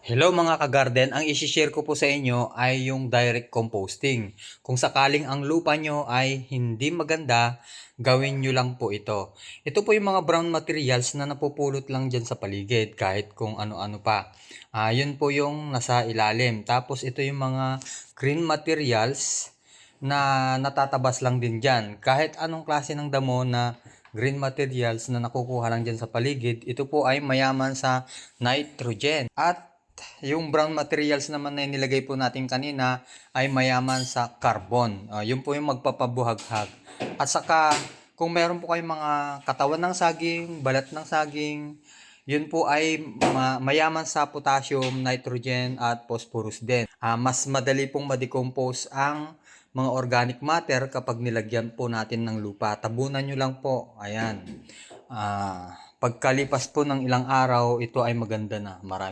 Hello mga ka-garden, ang isi-share ko po sa inyo ay yung direct composting. Kung sakaling ang lupa nyo ay hindi maganda, gawin nyo lang po ito. Ito po yung mga brown materials na napupulot lang dyan sa paligid kahit kung ano-ano pa. Yun po yung nasa ilalim. Tapos ito yung mga green materials na natatabas lang din dyan. Kahit anong klase ng damo na green materials na nakukuha lang dyan sa paligid, ito po ay mayaman sa nitrogen. At yung brown materials naman na nilagay po natin kanina ay mayaman sa carbon. Yun po yung magpapabuhaghag. At saka kung meron po kayong mga katawan ng saging, balat ng saging, yun po ay mayaman sa potassium, nitrogen at phosphorus din. Mas madali pong ma-decompose ang mga organic matter kapag nilagyan po natin ng lupa. Tabunan nyo lang po. Ayan. Pagkalipas po ng ilang araw, ito ay maganda na. Marami